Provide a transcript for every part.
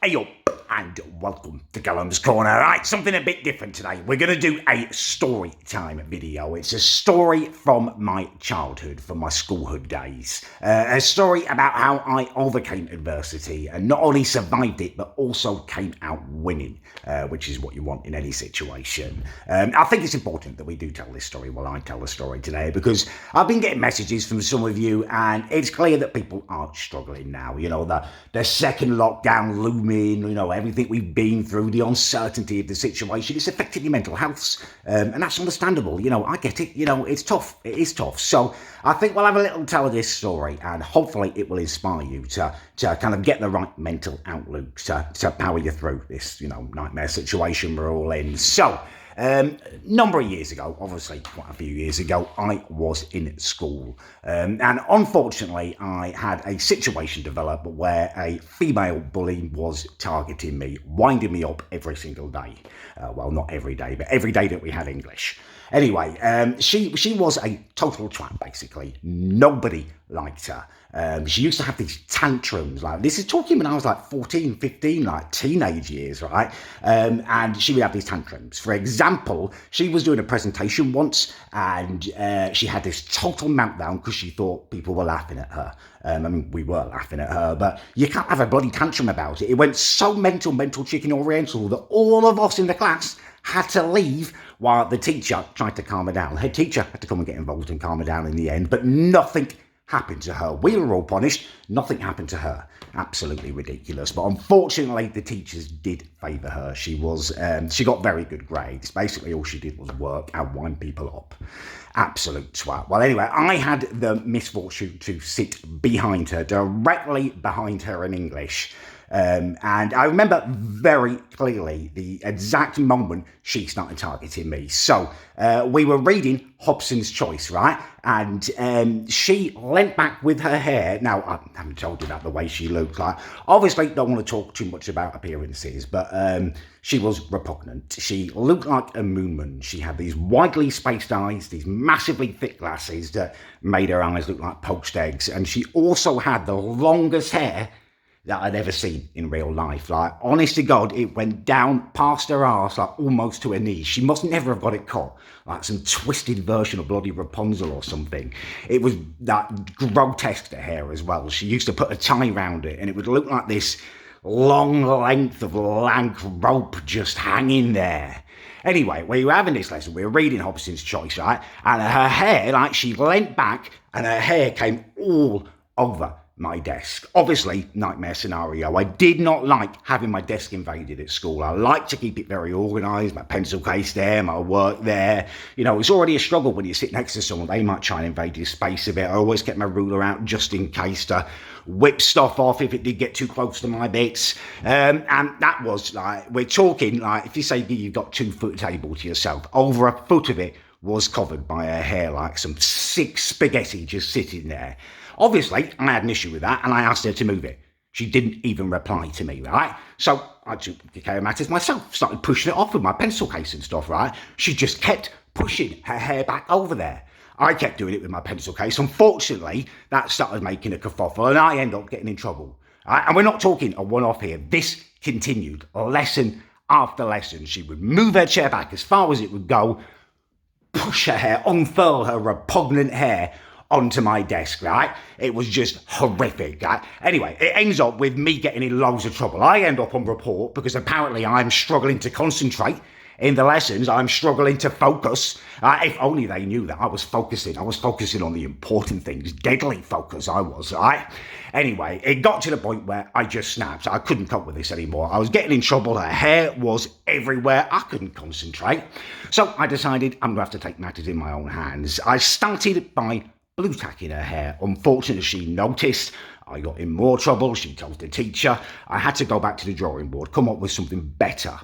Hey up and welcome to Callum's Corner. Right, something a bit different today. We're going to do a story time video. It's a story from my childhood, from my schoolhood days. A story about how I overcame adversity and not only survived it, but also came out winning, which is what you want in any situation. I think it's important that we do tell this story while I tell the story today, because I've been getting messages from some of you and it's clear that people are struggling now. You know, the second lockdown looming, you know, everything we've been through, the uncertainty of the situation, it's affected your mental health, and that's understandable. You know, I get it. You know, it's tough. It is tough. So I think we'll have a little tell of this story, and hopefully it will inspire you to kind of get the right mental outlook to power you through this, you know, nightmare situation we're all in. So number of years ago, obviously quite a few years ago, I was in school, and unfortunately I had a situation develop where a female bully was targeting me, winding me up every single day. Well, not every day, but every day that we had English. Anyway, she was a total twat, basically. Nobody liked her. She used to have these tantrums, like, this is talking when I was like 14, 15, like teenage years, right? And she would have these tantrums. For example, she was doing a presentation once and she had this total meltdown because she thought people were laughing at her. I mean, we were laughing at her, but you can't have a bloody tantrum about it. It went so mental chicken oriental that all of us in the class had to leave while the teacher tried to calm her down. Her teacher had to come and get involved and calm her down in the end, but nothing happened to her. We were all punished. Nothing happened to her. Absolutely ridiculous. But unfortunately, the teachers did favour her. She got very good grades. Basically, all she did was work and wind people up. Absolute twat. Well, anyway, I had the misfortune to sit behind her, directly behind her in English. And I remember very clearly the exact moment she started targeting me. So we were reading Hobson's Choice, right? And she leant back with her hair. Now, I haven't told you about the way she looked like. Obviously, don't want to talk too much about appearances, but she was repugnant. She looked like a moonman. She had these widely spaced eyes, these massively thick glasses that made her eyes look like poached eggs. And she also had the longest hair that I'd ever seen in real life. Like, honest to God, it went down past her arse, like almost to her knees. She must never have got it cut, like some twisted version of bloody Rapunzel or something. It was that grotesque hair as well. She used to put a tie round it and it would look like this long length of lank rope just hanging there. Anyway, we were having this lesson, we were reading Hobson's Choice, right? And her hair, like, she leant back and her hair came all over my desk. Obviously, nightmare scenario. I did not like having my desk invaded at school. I like to keep it very organised, my pencil case there, my work there. You know, it's already a struggle when you sit next to someone. They might try and invade your space a bit. I always kept my ruler out just in case to whip stuff off if it did get too close to my bits. And that was like, we're talking like, if you say you've got 2 foot table to yourself, over a foot of it was covered by her hair, like some sick spaghetti just sitting there. Obviously, I had an issue with that and I asked her to move it. She didn't even reply to me, right? So I took care of matters myself, started pushing it off with my pencil case and stuff, right? She just kept pushing her hair back over there. I kept doing it with my pencil case. Unfortunately, that started making a kerfuffle and I ended up getting in trouble. Right? And we're not talking a one-off here. This continued lesson after lesson. She would move her chair back as far as it would go, push her hair, unfurl her repugnant hair onto my desk, right? It was just horrific, right? Anyway, it ends up with me getting in loads of trouble. I end up on report because apparently I'm struggling to concentrate in the lessons. I'm struggling to focus. If only they knew that I was focusing on the important things. Deadly focus I was, right? Anyway, it got to the point where I just snapped. I couldn't cope with this anymore. I was getting in trouble. Her hair was everywhere. I couldn't concentrate. So I decided I'm going to have to take matters in my own hands. I started by blue tacking her hair. Unfortunately, she noticed. I got in more trouble. She told the teacher. I had to go back to the drawing board, come up with something better.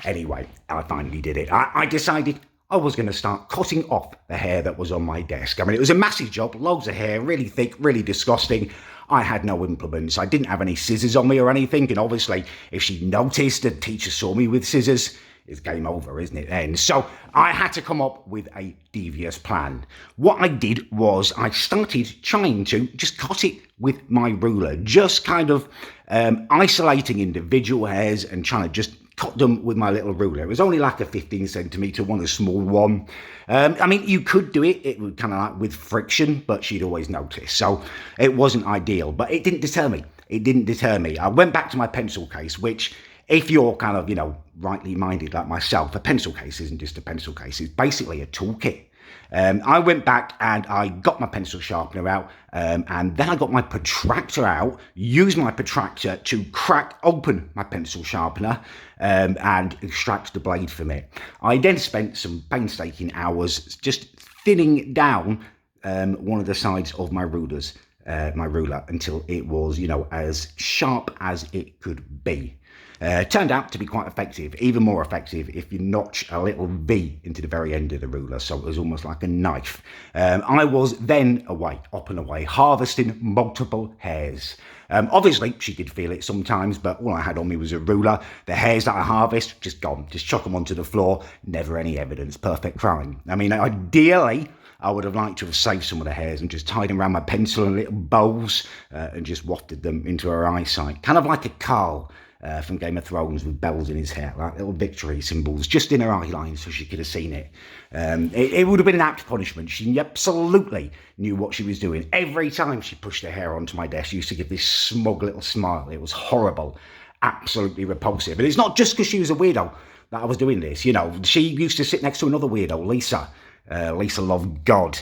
Anyway, I finally did it. I decided I was going to start cutting off the hair that was on my desk. I mean, it was a massive job, loads of hair, really thick, really disgusting. I had no implements. I didn't have any scissors on me or anything. And obviously, if she noticed the teacher saw me with scissors, it's game over, isn't it then? So I had to come up with a devious plan. What I did was I started trying to just cut it with my ruler, just kind of isolating individual hairs and trying to just cut them with my little ruler. It was only like a 15 centimetre one, a small one. I mean, you could do it. It would kind of like with friction, but she'd always notice. So it wasn't ideal, but it didn't deter me. It didn't deter me. I went back to my pencil case, which if you're kind of, rightly minded like myself, a pencil case isn't just a pencil case. It's basically a toolkit. I went back and I got my pencil sharpener out, and then I got my protractor out, used my protractor to crack open my pencil sharpener and extract the blade from it. I then spent some painstaking hours just thinning down one of the sides of my ruler until it was, as sharp as it could be. Turned out to be quite effective, even more effective if you notch a little V into the very end of the ruler, so it was almost like a knife. I was then up and away, harvesting multiple hairs. Obviously, she did feel it sometimes, but all I had on me was a ruler. The hairs that I harvest, just gone, just chuck them onto the floor, never any evidence, perfect crime. I mean, ideally, I would have liked to have saved some of the hairs and just tied them around my pencil in little bows and just wafted them into her eyesight, kind of like a Carl from Game of Thrones with bells in his hair, like little victory symbols just in her eye line so she could have seen it. It would have been an apt punishment. She absolutely knew what she was doing. Every time she pushed her hair onto my desk, she used to give this smug little smile. It was horrible, absolutely repulsive. And it's not just because she was a weirdo that I was doing this. She used to sit next to another weirdo, Lisa. Lisa loved God,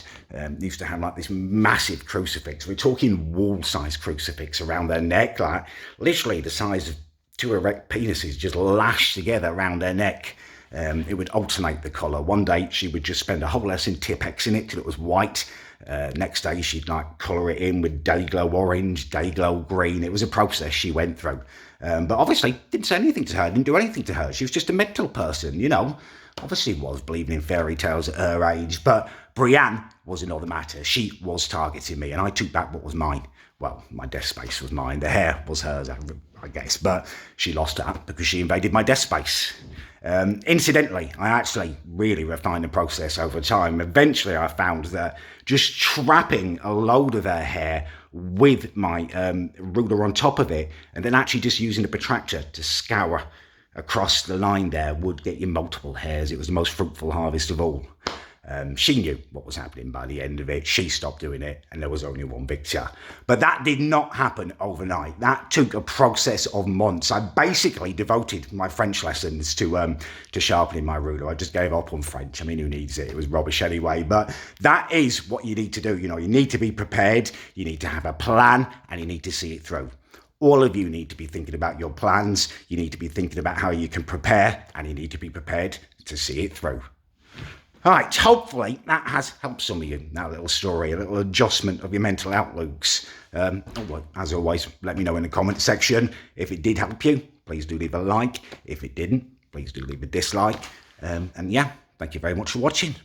used to have like this massive crucifix. We're talking wall-sized crucifix around her neck, like literally the size of two erect penises just lashed together around her neck. It would alternate the colour. One day she would just spend a whole lesson Tipp-Ex in it till it was white. Next day she'd colour it in with Day-Glo orange, Day-Glo green. It was a process she went through. But obviously didn't say anything to her, didn't do anything to her. She was just a mental person, Obviously was believing in fairy tales at her age, but Brianne was another matter. She was targeting me, and I took back what was mine. Well, my desk space was mine. The hair was hers, I guess, but she lost that because she invaded my desk space. Incidentally, I actually really refined the process over time. Eventually, I found that just trapping a load of her hair with my ruler on top of it, and then actually just using the protractor to scour across the line there would get you multiple hairs. It was the most fruitful harvest of all. She knew what was happening by the end of it. She stopped doing it, and there was only one victor. But that did not happen overnight. That took a process of months. I basically devoted my French lessons to sharpening my ruler. I just gave up on French. I mean, who needs it? It was rubbish anyway. But that is what you need to do. You need to be prepared. You need to have a plan, and you need to see it through. All of you need to be thinking about your plans. You need to be thinking about how you can prepare, and you need to be prepared to see it through. All right, hopefully that has helped some of you, that little story, a little adjustment of your mental outlooks. As always, let me know in the comment section. If it did help you, please do leave a like. If it didn't, please do leave a dislike. And yeah, thank you very much for watching.